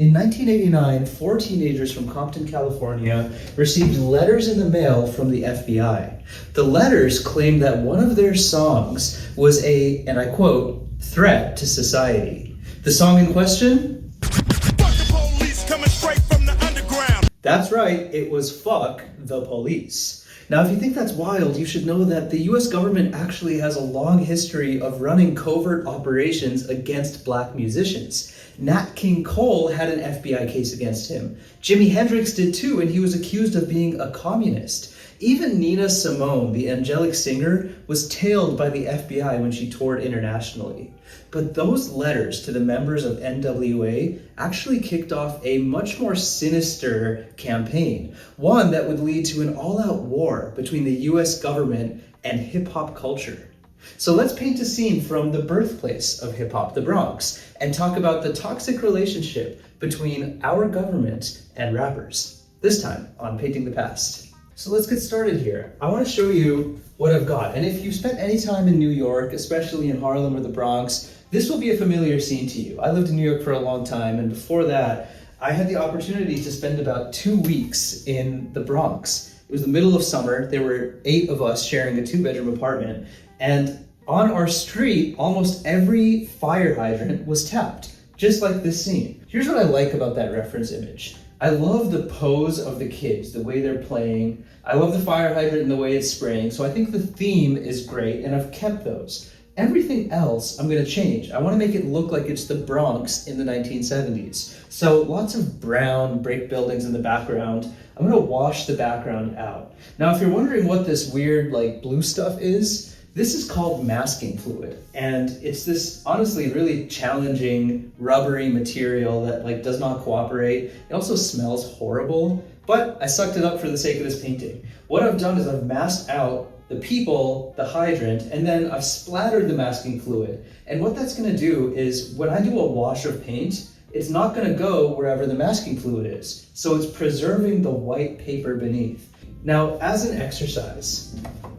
In 1989, 4 teenagers from Compton, California received letters in the mail from the FBI. The letters claimed that one of their songs was a, and I quote, threat to society. The song in question? Fuck the police coming straight from the underground. That's right, it was Fuck the Police. Now, if you think that's wild, you should know that the US government actually has a long history of running covert operations against black musicians. Nat King Cole had an FBI case against him. Jimi Hendrix did too, and he was accused of being a communist. Even Nina Simone, the angelic singer, was tailed by the FBI when she toured internationally. But those letters to the members of N.W.A. actually kicked off a much more sinister campaign, one that would lead to an all-out war between the US government and hip-hop culture. So let's paint a scene from the birthplace of hip-hop, the Bronx, and talk about the toxic relationship between our government and rappers. This time on Painting the Past. So let's get started here. I want to show you what I've got. And if you've spent any time in New York, especially in Harlem or the Bronx, this will be a familiar scene to you. I lived in New York for a long time, and before that, I had the opportunity to spend about 2 weeks in the Bronx. It was the middle of summer. There were 8 of us sharing a 2-bedroom apartment, and on our street, almost every fire hydrant was tapped, just like this scene. Here's what I like about that reference image. I love the pose of the kids, the way they're playing. I love the fire hydrant and the way it's spraying, so I think the theme is great, and I've kept those. Everything else I'm going to change. I want to make it look like it's the Bronx in the 1970s. So lots of brown brick buildings in the background. I'm going to wash the background out. Now, if you're wondering what this weird blue stuff is, this is called masking fluid. And it's this honestly really challenging rubbery material that does not cooperate. It also smells horrible, but I sucked it up for the sake of this painting. What I've done is I've masked out the people, the hydrant, and then I've splattered the masking fluid. And what that's gonna do is when I do a wash of paint, it's not gonna go wherever the masking fluid is. So it's preserving the white paper beneath. Now, as an exercise,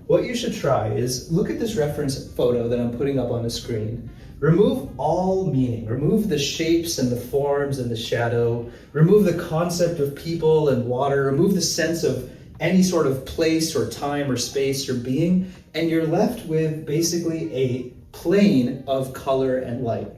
what you should try is look at this reference photo that I'm putting up on the screen. Remove all meaning. Remove the shapes and the forms and the shadow. Remove the concept of people and water. Remove the sense of any sort of place or time or space or being, and you're left with basically a plane of color and light.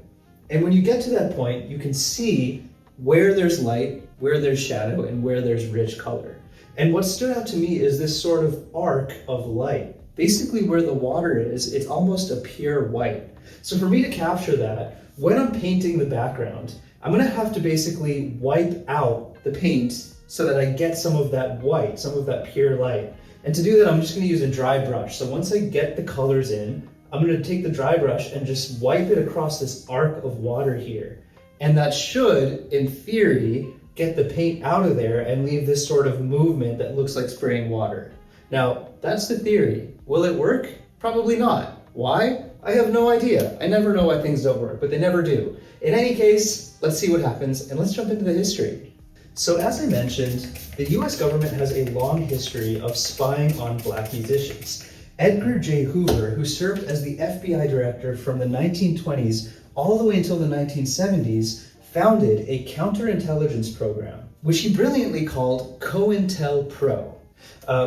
And when you get to that point, you can see where there's light, where there's shadow, and where there's rich color. And what stood out to me is this sort of arc of light. Basically where the water is, it's almost a pure white. So for me to capture that, when I'm painting the background, I'm gonna have to basically wipe out the paint so that I get some of that white, some of that pure light. And to do that, I'm just gonna use a dry brush. So once I get the colors in, I'm gonna take the dry brush and just wipe it across this arc of water here. And that should, in theory, get the paint out of there and leave this sort of movement that looks like spraying water. Now, that's the theory. Will it work? Probably not. Why? I have no idea. I never know why things don't work, but they never do. In any case, let's see what happens, and let's jump into the history. So as I mentioned, the US government has a long history of spying on black musicians. Edgar J. Hoover, who served as the FBI director from the 1920s all the way until the 1970s, founded a counterintelligence program, which he brilliantly called COINTELPRO,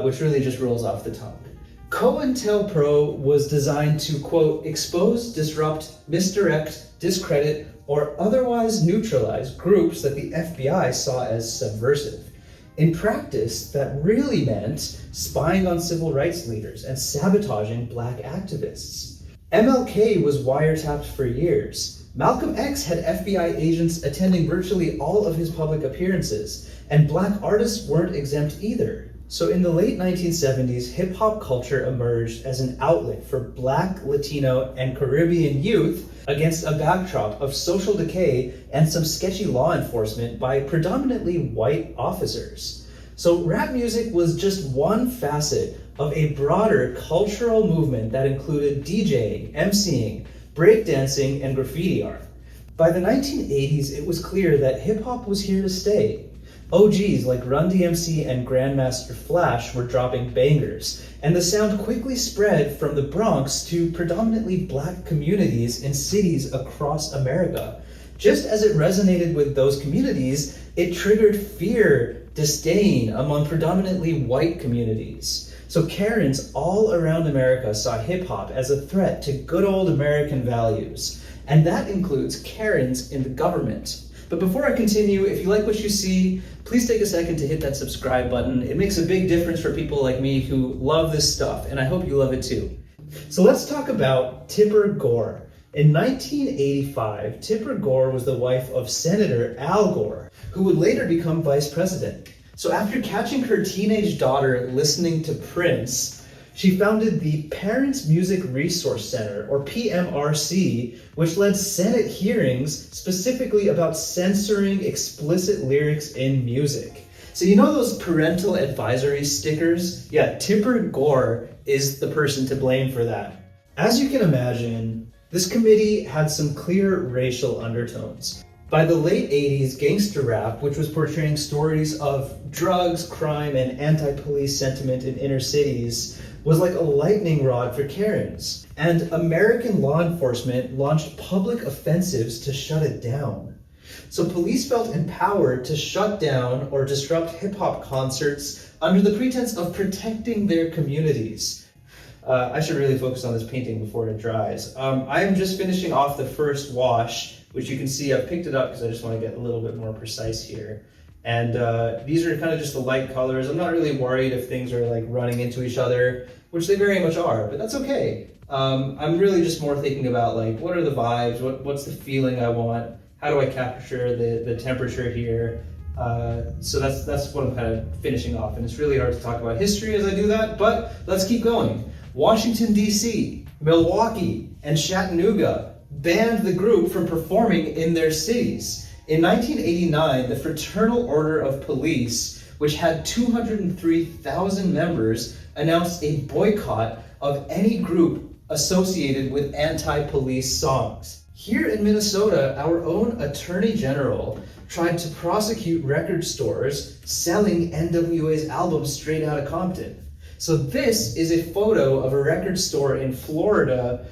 which really just rolls off the tongue. COINTELPRO was designed to, quote, expose, disrupt, misdirect, discredit, or otherwise neutralize groups that the FBI saw as subversive. In practice, that really meant spying on civil rights leaders and sabotaging black activists. MLK was wiretapped for years. Malcolm X had FBI agents attending virtually all of his public appearances, and black artists weren't exempt either. So in the late 1970s, hip-hop culture emerged as an outlet for Black, Latino, and Caribbean youth against a backdrop of social decay and some sketchy law enforcement by predominantly white officers. So rap music was just one facet of a broader cultural movement that included DJing, MCing, breakdancing, and graffiti art. By the 1980s, it was clear that hip-hop was here to stay. OGs like Run DMC and Grandmaster Flash were dropping bangers, and the sound quickly spread from the Bronx to predominantly black communities in cities across America. Just as it resonated with those communities, it triggered fear, disdain among predominantly white communities. So Karens all around America saw hip-hop as a threat to good old American values. And that includes Karens in the government. But before I continue, if you like what you see, please take a second to hit that subscribe button. It makes a big difference for people like me who love this stuff, and I hope you love it too. So let's talk about Tipper Gore. In 1985, Tipper Gore was the wife of Senator Al Gore, who would later become vice president. So after catching her teenage daughter listening to Prince, she founded the Parents Music Resource Center, or PMRC, which led Senate hearings specifically about censoring explicit lyrics in music. So you know those parental advisory stickers? Yeah, Tipper Gore is the person to blame for that. As you can imagine, this committee had some clear racial undertones. By the late 80s, gangster rap, which was portraying stories of drugs, crime, and anti-police sentiment in inner cities, was like a lightning rod for Karens. And American law enforcement launched public offensives to shut it down. So police felt empowered to shut down or disrupt hip-hop concerts under the pretense of protecting their communities. I should really focus on this painting before it dries. I am just finishing off the first wash, which you can see I've picked it up because I just want to get a little bit more precise here. And these are kind of just the light colors. I'm not really worried if things are like running into each other, which they very much are, but that's okay. I'm really just more thinking about like, what are the vibes? What's the feeling I want? How do I capture the temperature here? So that's what I'm kind of finishing off. And it's really hard to talk about history as I do that, but let's keep going. Washington, D.C., Milwaukee, and Chattanooga banned the group from performing in their cities. In 1989, the Fraternal Order of Police, which had 203,000 members, announced a boycott of any group associated with anti-police songs. Here in Minnesota, our own Attorney General tried to prosecute record stores selling N.W.A.'s albums straight out of Compton. So this is a photo of a record store in Florida,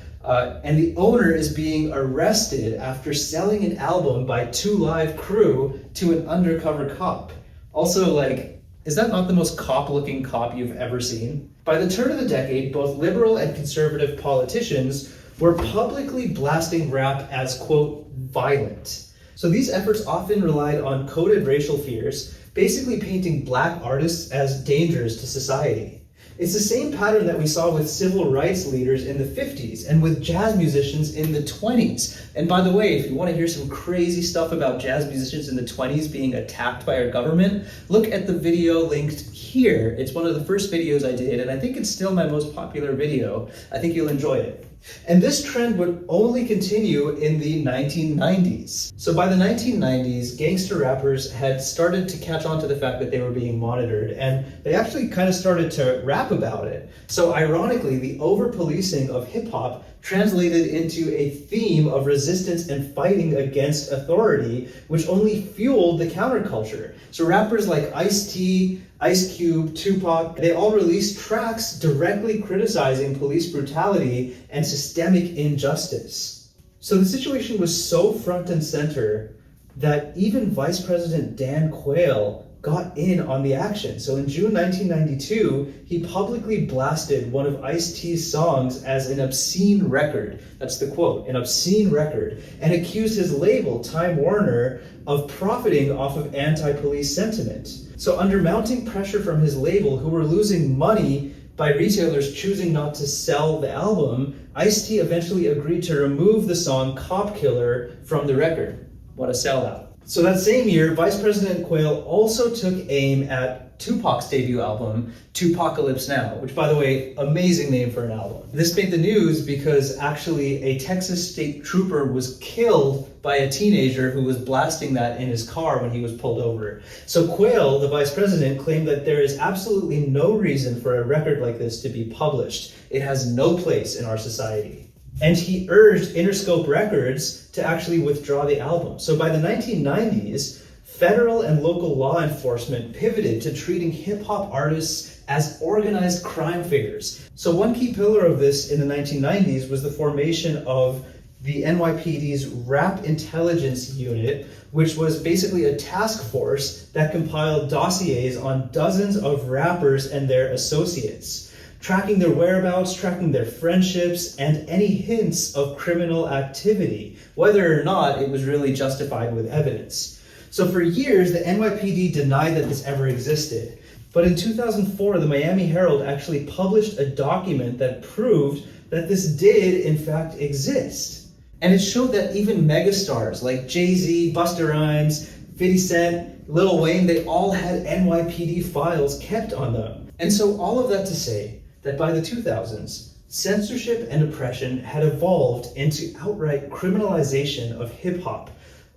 and the owner is being arrested after selling an album by 2 Live Crew to an undercover cop. Also, like, is that not the most cop-looking cop you've ever seen? By the turn of the decade, both liberal and conservative politicians were publicly blasting rap as, quote, violent. So these efforts often relied on coded racial fears, basically painting black artists as dangers to society. It's the same pattern that we saw with civil rights leaders in the 50s and with jazz musicians in the 20s. And by the way, if you want to hear some crazy stuff about jazz musicians in the 20s being attacked by our government, look at the video linked here. It's one of the first videos I did, and I think it's still my most popular video. I think you'll enjoy it. And this trend would only continue in the 1990s. So by the 1990s, gangster rappers had started to catch on to the fact that they were being monitored, and they actually kind of started to rap about it. So ironically, the over-policing of hip-hop translated into a theme of resistance and fighting against authority, which only fueled the counterculture. So rappers like Ice-T, Ice Cube, Tupac, they all released tracks directly criticizing police brutality and systemic injustice. So the situation was so front and center that even Vice President Dan Quayle got in on the action. So in June 1992, he publicly blasted one of Ice-T's songs as an obscene record. That's the quote, an obscene record, and accused his label, Time Warner, of profiting off of anti-police sentiment. So under mounting pressure from his label, who were losing money by retailers choosing not to sell the album, Ice-T eventually agreed to remove the song Cop Killer from the record. What a sellout. So that same year, Vice President Quayle also took aim at Tupac's debut album, Tupacalypse Now, which, by the way, amazing name for an album. This made the news because actually a Texas state trooper was killed by a teenager who was blasting that in his car when he was pulled over. So Quayle, the vice president, claimed that there is absolutely no reason for a record like this to be published. It has no place in our society. And he urged Interscope Records to actually withdraw the album. So by the 1990s, federal and local law enforcement pivoted to treating hip-hop artists as organized crime figures. So one key pillar of this in the 1990s was the formation of the NYPD's Rap Intelligence Unit, which was basically a task force that compiled dossiers on dozens of rappers and their associates, tracking their whereabouts, tracking their friendships, and any hints of criminal activity, whether or not it was really justified with evidence. So for years, the NYPD denied that this ever existed. But in 2004, the Miami Herald actually published a document that proved that this did, in fact, exist. And it showed that even megastars like Jay-Z, Busta Rhymes, 50 Cent, Lil Wayne, they all had NYPD files kept on them. And so all of that to say that by the 2000s, censorship and oppression had evolved into outright criminalization of hip-hop,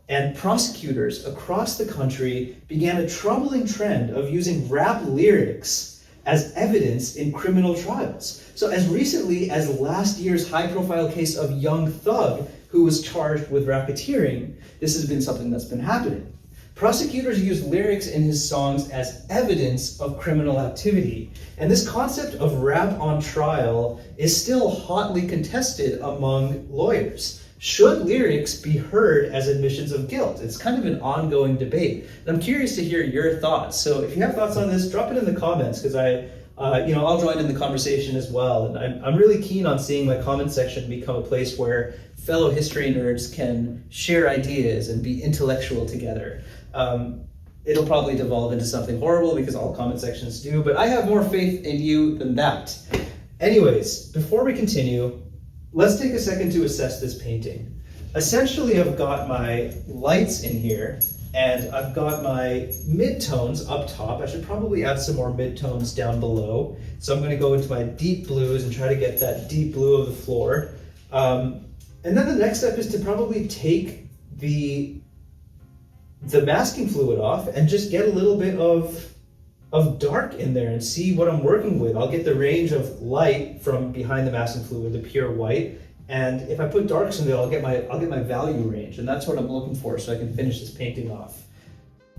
and prosecutors across the country began a troubling trend of using rap lyrics as evidence in criminal trials. So as recently as last year's high-profile case of Young Thug, who was charged with racketeering, this has been something that's been happening. Prosecutors used lyrics in his songs as evidence of criminal activity. And this concept of rap on trial is still hotly contested among lawyers. Should lyrics be heard as admissions of guilt? It's kind of an ongoing debate. And I'm curious to hear your thoughts. So if you have thoughts on this, drop it in the comments, because I'll join in the conversation as well. And I'm really keen on seeing my comment section become a place where fellow history nerds can share ideas and be intellectual together. It'll probably devolve into something horrible because all comment sections do, but I have more faith in you than that. Anyways, before we continue, let's take a second to assess this painting. Essentially, I've got my lights in here, and I've got my midtones up top. I should probably add some more midtones down below. So I'm going to go into my deep blues and try to get that deep blue of the floor. And then the next step is to probably take the masking fluid off and just get a little bit of dark in there and see what I'm working with. I'll get the range of light from behind the masking fluid, the pure white, and if I put darks in there, I'll get my value range, and that's what I'm looking for so I can finish this painting off.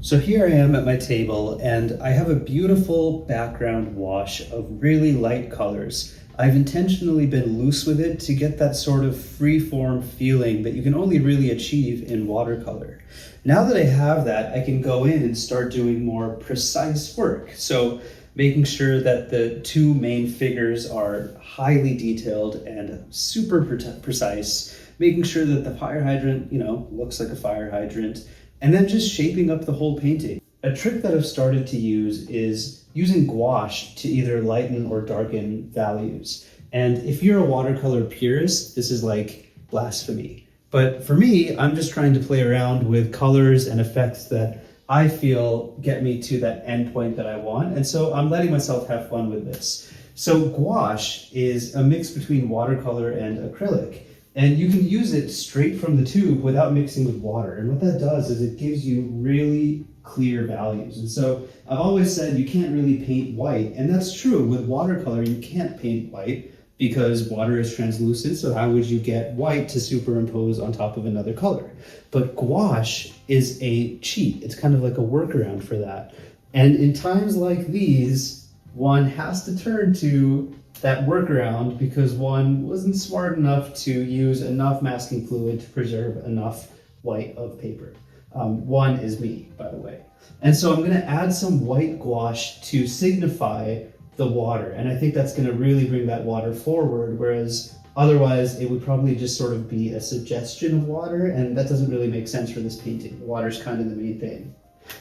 So here I am at my table, and I have a beautiful background wash of really light colors. I've intentionally been loose with it to get that sort of free-form feeling that you can only really achieve in watercolor. Now that I have that, I can go in and start doing more precise work. So making sure that the two main figures are highly detailed and super precise, making sure that the fire hydrant, looks like a fire hydrant, and then just shaping up the whole painting. A trick that I've started to use is using gouache to either lighten or darken values. And if you're a watercolor purist, this is like blasphemy. But for me, I'm just trying to play around with colors and effects that I feel get me to that endpoint that I want. And so I'm letting myself have fun with this. So gouache is a mix between watercolor and acrylic. And you can use it straight from the tube without mixing with water. And what that does is it gives you really clear values. And so I've always said you can't really paint white. And that's true. With watercolor, you can't paint white because water is translucent. So how would you get white to superimpose on top of another color? But gouache is a cheat. It's kind of like a workaround for that. And in times like these, one has to turn to that workaround because one wasn't smart enough to use enough masking fluid to preserve enough white of paper. One is me, by the way. And so I'm going to add some white gouache to signify the water. And I think that's going to really bring that water forward, whereas otherwise it would probably just sort of be a suggestion of water, and that doesn't really make sense for this painting. The water's kind of the main thing.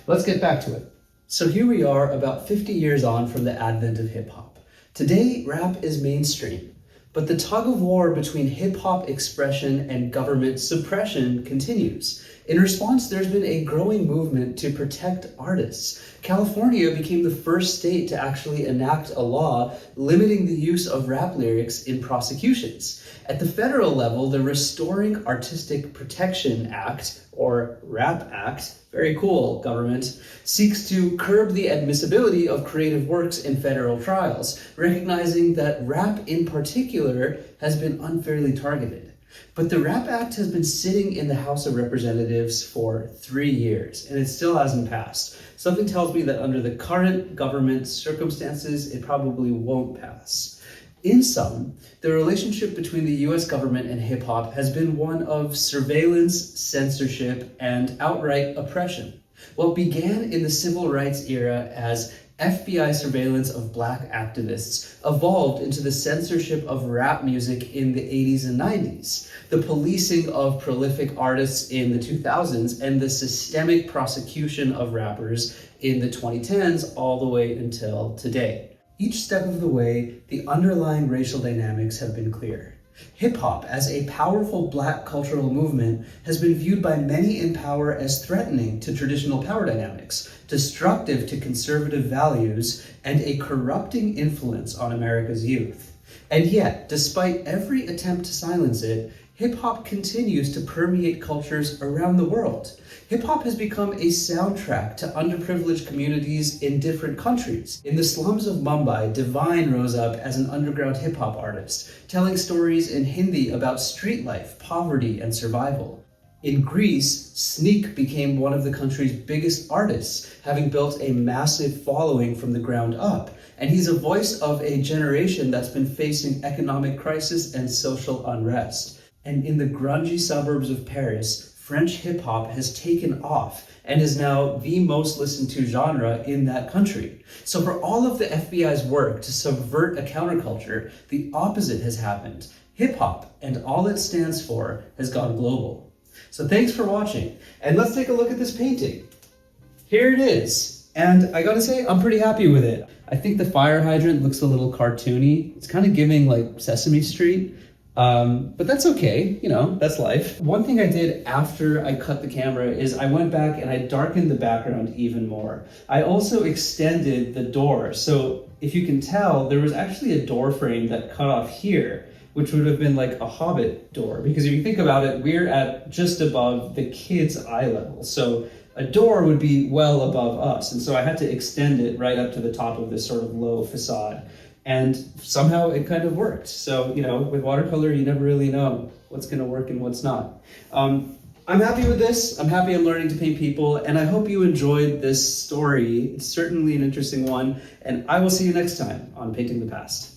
Let's get back to it. So here we are about 50 years on from the advent of hip hop. Today, rap is mainstream, but the tug of war between hip-hop expression and government suppression continues. In response, there's been a growing movement to protect artists. California became the first state to actually enact a law limiting the use of rap lyrics in prosecutions. At the federal level, the Restoring Artistic Protection Act, or RAP Act, very cool, government, seeks to curb the admissibility of creative works in federal trials, recognizing that rap in particular has been unfairly targeted. But the RAP Act has been sitting in the House of Representatives for 3 years, and it still hasn't passed. Something tells me that under the current government circumstances, it probably won't pass. In sum, the relationship between the US government and hip hop has been one of surveillance, censorship, and outright oppression. What began in the civil rights era as FBI surveillance of black activists evolved into the censorship of rap music in the 80s and 90s, the policing of prolific artists in the 2000s, and the systemic prosecution of rappers in the 2010s all the way until today. Each step of the way, the underlying racial dynamics have been clear. Hip-hop, as a powerful black cultural movement, has been viewed by many in power as threatening to traditional power dynamics, destructive to conservative values, and a corrupting influence on America's youth. And yet, despite every attempt to silence it, hip-hop continues to permeate cultures around the world. Hip-hop has become a soundtrack to underprivileged communities in different countries. In the slums of Mumbai, Divine rose up as an underground hip-hop artist, telling stories in Hindi about street life, poverty, and survival. In Greece, Sneak became one of the country's biggest artists, having built a massive following from the ground up. And he's a voice of a generation that's been facing economic crisis and social unrest. And in the grungy suburbs of Paris, French hip-hop has taken off and is now the most listened to genre in that country. So for all of the FBI's work to subvert a counterculture, the opposite has happened. Hip-hop and all it stands for has gone global. So thanks for watching, and let's take a look at this painting. Here it is, and I gotta say, I'm pretty happy with it. I think the fire hydrant looks a little cartoony. It's kind of giving like Sesame Street. But that's okay, you know, that's life. One thing I did after I cut the camera is I went back and I darkened the background even more. I also extended the door. So if you can tell, there was actually a door frame that cut off here, which would have been like a Hobbit door. Because if you think about it, we're at just above the kid's eye level. So a door would be well above us. And so I had to extend it right up to the top of this sort of low facade. And somehow it kind of worked. So, you know, with watercolor, you never really know what's going to work and what's not. I'm happy with this. I'm happy I'm learning to paint people. And I hope you enjoyed this story. It's certainly an interesting one. And I will see you next time on Painting the Past.